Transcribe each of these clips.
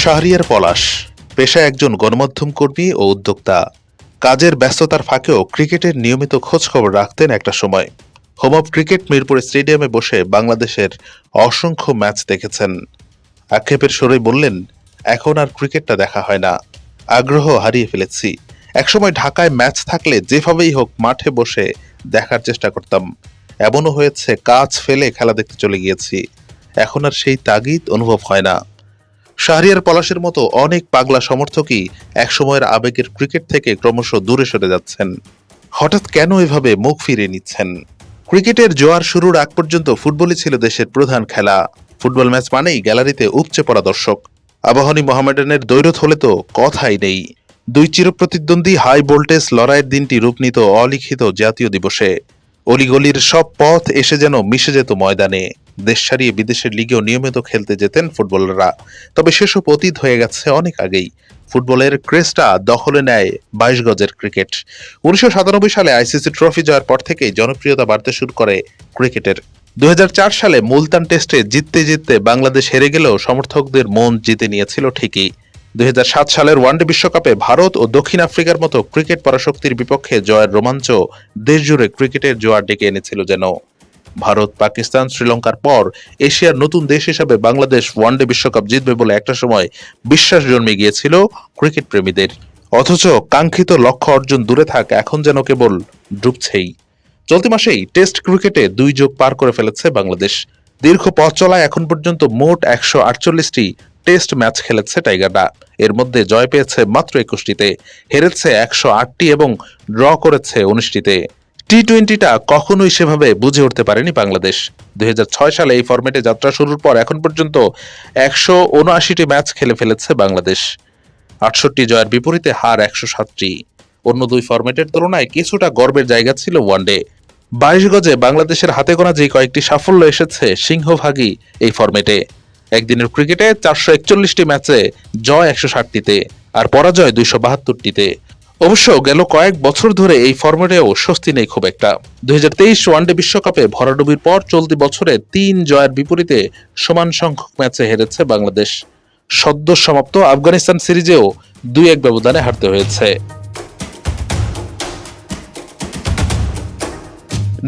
শাহরিয়ার পলাশ পেশায় একজন গণমাধ্যম কর্মী ও উদ্যোক্তা। কাজের ব্যস্ততার ফাঁকেও ক্রিকেটের নিয়মিত খোঁজখবর রাখতেন একটা সময়। হোম অব ক্রিকেট মিরপুর স্টেডিয়ামে বসে বাংলাদেশের অসংখ্য ম্যাচ দেখেছেন। আক্ষেপের সুরেই বললেন, এখন আর ক্রিকেটটা দেখা হয় না, আগ্রহ হারিয়ে ফেলেছি। একসময় ঢাকায় ম্যাচ থাকলে যেভাবেই হোক মাঠে বসে দেখার চেষ্টা করতাম। এমনও হয়েছে কাজ ফেলে খেলা দেখতে চলে গিয়েছি। এখন আর সেই তাগিদ অনুভব হয় না। শাহরিয়ার পলাশের মতো অনেক পাগলা সমর্থকই একসময়ের আবেগের ক্রিকেট থেকে ক্রমশ দূরে সরে যাচ্ছেন। হঠাৎ কেন এভাবে মুখ ফিরিয়ে নিচ্ছেন? ক্রিকেটের জোয়ার শুরুর আগ পর্যন্ত ফুটবলই ছিল দেশের প্রধান খেলা। ফুটবল ম্যাচ মানেই গ্যালারিতে উপচে পড়া দর্শক। আবাহনী মোহামেডানের দ্বৈরথ হলে তো কথাই নেই। দুই চিরপ্রতিদ্বন্দ্বী হাই ভোল্টেজ লড়াইয়ের দিনটি রূপ নিত অলিখিত জাতীয় দিবসে। অলিগলির সব পথ এসে যেন মিশে যেত ময়দানে। দেশ ছাড়িয়ে বিদেশের লিগেও নিয়মিত খেলতে যেতেন ফুটবলাররা। তবে সেসব অতীত হয়ে গেছে অনেক আগেই। ফুটবলের ক্রেজটা দখলে নেয় ২২ গজের ক্রিকেট। ১৯৯৭ সালে আইসিসি ট্রফি জয়ের পর থেকেই জনপ্রিয়তা বাড়তে শুরু করে ক্রিকেটের। ২০০৪ সালে মুলতান টেস্টে জিততে জিততে বাংলাদেশ হেরে গেলেও সমর্থকদের মন জিতে নিয়েছিল ঠিকই। ২০০৭ সালের ওয়ানডে বিশ্বকাপে ভারত ও দক্ষিণ আফ্রিকার মতো ক্রিকেট পরাশক্তির বিপক্ষে জয়ের রোমাঞ্চ দেশজুড়ে ক্রিকেটের জোয়ার ডেকে এনেছিল যেন। ভারত, পাকিস্তান, শ্রীলঙ্কার পর এশিয়ার নতুন দেশ হিসেবে বাংলাদেশ ওয়ানডে বিশ্বকাপ জিতবে বলে একটা সময় বিশ্বাস জন্মে গিয়েছিল ক্রিকেট প্রেমীদের। অথচ কাঙ্ক্ষিত লক্ষ্য অর্জন দূরে থাক, এখন যেন কেবল ডুবছেই। চলতি মাসেই টেস্ট ক্রিকেটে ২ যোগ পার করে ফেলেছে বাংলাদেশ। দীর্ঘ পথ চলায় এখন পর্যন্ত মোট ১৪৮টি টেস্ট ম্যাচ খেলেছে টাইগাররা। এর মধ্যে জয় পেয়েছে মাত্র ২১টিতে, হেরেছে ১০৮টি এবং ড্র করেছে ১৯টিতে। টি-টোয়েন্টিটা কখনোই সেভাবে বুঝে উঠতে পারেনি বাংলাদেশ। ২০০৬ সালে এই ফরম্যাটে যাত্রা শুরুর পর এখন পর্যন্ত ১৭৯টি ম্যাচ খেলে ফেলেছে বাংলাদেশ। ৬৮ জয়ের বিপরীতে হার ১০৭টি। অন্য দুই ফরম্যাটের তুলনায় কিছুটা গর্বের জায়গা ছিল ওয়ানডে। ২২ গজে বাংলাদেশের হাতে গোনা যে কয়েকটি সাফল্য এসেছে সিংহভাগই এই ফরম্যাটে। একদিনের ক্রিকেটে ৪৪১টি ম্যাচে জয় ১৬০টিতে আর পরাজয় ২৭২টিতে। অবশ্য গেল কয়েক বছর ধরে এই ফরম্যাটেও স্বস্তি নেই খুব একটা। ২০২৩ ওয়ানডে বিশ্বকাপে ভরাডুবির পর চলতি বছরে ৩ জয়ের বিপরীতে সমান সংখ্যক ম্যাচে হেরেছে বাংলাদেশ। সদ্য সমাপ্ত আফগানিস্তান সিরিজেও ২-১ ব্যবধানে হারতে হয়েছে।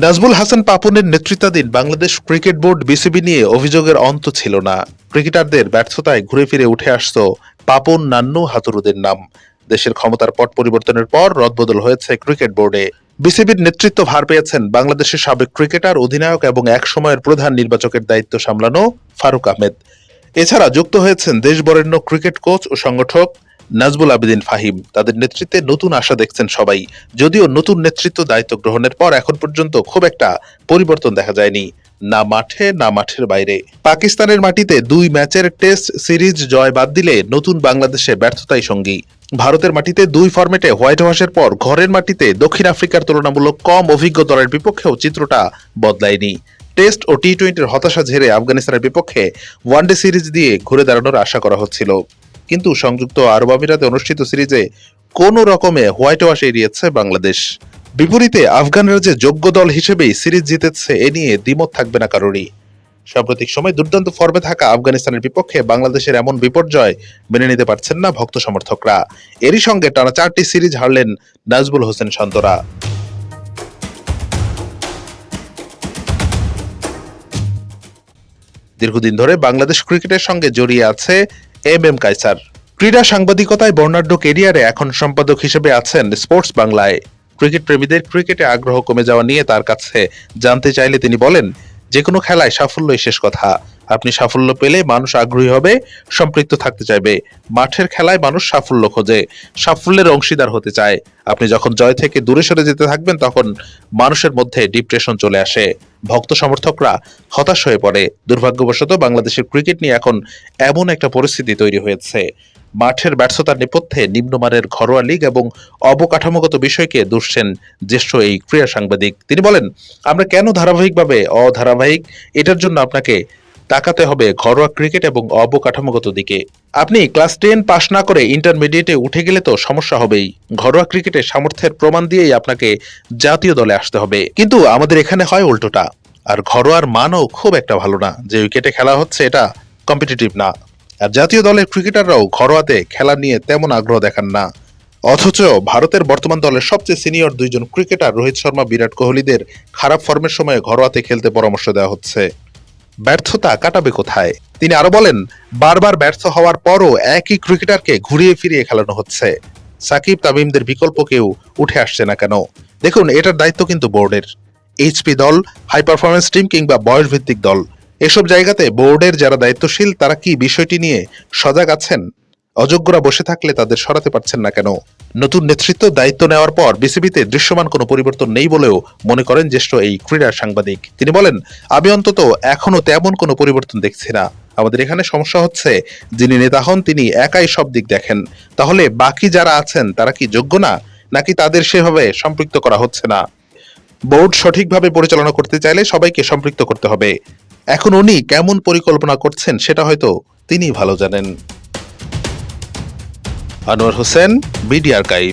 নাজমুল হাসান পাপনের নেতৃত্বাধীন বাংলাদেশ ক্রিকেট বোর্ড বিসিবি নিয়ে অভিযোগের অন্ত ছিল না। ক্রিকেটারদের ব্যর্থতায় ঘুরে ফিরে উঠে আসত পাপন, নান্নু, হাতুরুদের নাম। দেশের ক্ষমতার পট পরিবর্তনের পর রদবদল হয়েছে ক্রিকেট বোর্ডে। বিসিবির নেতৃত্ব ভার পেয়েছেন বাংলাদেশের সাবেক ক্রিকেটার, অধিনায়ক এবং একসময়ের প্রধান নির্বাচকের দায়িত্ব সামলানো ফারুক আহমেদ। এছাড়া যুক্ত হয়েছেন দেশবরেণ্য ক্রিকেট কোচ ও সংগঠক নাজমুল আবেদিন ফাহিম। তাদের নেতৃত্বে নতুন আশা দেখছেন সবাই। যদিও নতুন নেতৃত্ব দায়িত্ব গ্রহণের পর এখন পর্যন্ত খুব একটা পরিবর্তন দেখা যায়নি, না মাঠে না মাঠের বাইরে। পাকিস্তানের মাটিতে ২ ম্যাচের টেস্ট সিরিজ জয় বাদ দিলে নতুন বাংলাদেশে ব্যর্থতাই সঙ্গী। ভারতের মাটিতে ২ ফরম্যাটে হোয়াইট ওয়াশের পর ঘরের মাটিতে দক্ষিণ আফ্রিকার তুলনামূলক কম অভিজ্ঞ দলের বিপক্ষেও চিত্রটা বদলায়নি। টেস্ট ও টি-টোয়েন্টির হতাশা ঝেড়ে আফগানিস্তানের বিপক্ষে ওয়ানডে সিরিজ দিয়ে ঘুরে দাঁড়ানোর আশা করা হচ্ছিল। কিন্তু সংযুক্ত আরব আমিরাতে অনুষ্ঠিত সিরিজে কোনো রকমে হোয়াইট ওয়াশ এড়িয়েছে বাংলাদেশ। বিপরীতে আফগানরা যে যোগ্য দল হিসেবেই সিরিজ জিতেছে এ নিয়ে দ্বিমত থাকবে না কারোরই। সাম্প্রতিক সময় দুর্দান্ত ফর্মে থাকা আফগানিস্তানের বিপক্ষে বাংলাদেশের এমন বিপর্যয় মেনে নিতে পারছেন না ভক্ত সমর্থকরা। এরই সঙ্গে টানা ৪টি সিরিজ হারলেন নাজমুল হোসেন শান্তরা। দীর্ঘদিন ধরে বাংলাদেশ ক্রিকেটের সঙ্গে জড়িয়ে আছে এম কায়সার। ক্রীড়া সাংবাদিকতায় বর্ণাঢ্য ক্যারিয়ারে এখন সম্পাদক হিসেবে আছেন স্পোর্টস বাংলায়। ক্রিকেট প্রেমীদের ক্রিকেটে আগ্রহ কমে যাওয়া নিয়ে তার কাছে জানতে চাইলে তিনি বলেন, যে কোনো খেলায় সাফল্যই শেষ কথা। আপনি সাফল্য পেলে মানুষ আগ্রহী হবে, সম্পৃক্ত থাকতে চাইবে। মাঠের খেলায় মানুষ সাফল্য খোঁজে, সাফল্যের অংশীদার হতে চায়। আপনি যখন জয় থেকে দূরে সরে যেতে থাকবেন তখন মানুষের মধ্যে ডিপ্রেশন চলে আসে, ভক্ত সমর্থকরা হতাশ হয়ে পড়ে। দুর্ভাগ্যবশত বাংলাদেশের ক্রিকেট নিয়ে এখন এমন একটা পরিস্থিতি তৈরি হয়েছে। মাঠের ব্যর্থতার নেপথ্যে নিম্নমানের ঘরোয়া লীগ এবং অবকাঠামোগত বিষয়কে দুষছেন জ্যেষ্ঠ এই ক্রীড়া সাংবাদিক। তিনি বলেন, আমরা কেন ধারাবাহিকভাবে অধারাবাহিক, এটার জন্য আপনাকে তাকাতে হবে ঘরোয়া ক্রিকেট এবং অবকাঠামোগত দিকে। আপনি ক্লাস 10 পাশ না করে ইন্টারমিডিয়েটে উঠে গেলে তো সমস্যা হবেই। ঘরোয়া ক্রিকেটে সামর্থ্যের প্রমাণ দিয়েই আপনাকে জাতীয় দলে আসতে হবে। কিন্তু আমাদের এখানে হয় উল্টোটা। আর ঘরোয়ার মানও খুব একটা ভালো না। যে উইকেটে খেলা হচ্ছে এটা কম্পিটিটিভ না। আর জাতীয় দলের ক্রিকেটাররাও ঘরোয়াতে খেলা নিয়ে তেমন আগ্রহ দেখান না। অথচ ভারতের বর্তমান দলের সবচেয়ে সিনিয়র দুইজন ক্রিকেটার রোহিত শর্মা, বিরাট কোহলিদের খারাপ ফর্মের সময়ে ঘরোয়াতে খেলতে পরামর্শ দেওয়া হচ্ছে। ব্যর্থতা কাটাবে কোথায়? তিনি আরো বলেন, বারবার ব্যর্থ হওয়ার পরও একই ক্রিকেটারকে ঘুরিয়ে ফিরিয়ে খেলানো হচ্ছে। সাকিব, তামিমদের বিকল্প কেউ উঠে আসছে না কেন? দেখুন, এটার দায়িত্ব কিন্তু বোর্ডের। এইচপি দল, হাই পারফরমেন্স টিম কিংবা বয়স ভিত্তিক দল, এসব জায়গাতে বোর্ডের যারা দায়িত্বশীল তারা কি বিষয়টি নিয়ে সজাগ আছেন? অযোগ্যরা বসে থাকলে তাদের সরাতে পারছেন না কেন? নতুন নেতৃত্ব দায়িত্ব নেওয়ার পর বিসিবিতে দৃশ্যমান কোনো পরিবর্তন নেই বলেও মনে করেন জ্যেষ্ঠ এই ক্রীড়া সাংবাদিক। তিনি বলেন, আমি অন্তত এখনো তেমন কোনো পরিবর্তন দেখছি না। আমাদের এখানে সমস্যা হচ্ছে, যিনি নেতা হন তিনি একাই সব দিক দেখেন। তাহলে বাকি যারা আছেন তারা কি যোগ্য না, নাকি তাদের সেভাবে সম্পৃক্ত করা হচ্ছে না? বোর্ড সঠিকভাবে পরিচালনা করতে চাইলে সবাইকে সম্পৃক্ত করতে হবে। এখন উনি কেমন পরিকল্পনা করছেন সেটা হয়তো তিনিই ভালো জানেন। Anwar Hossain, BD archive.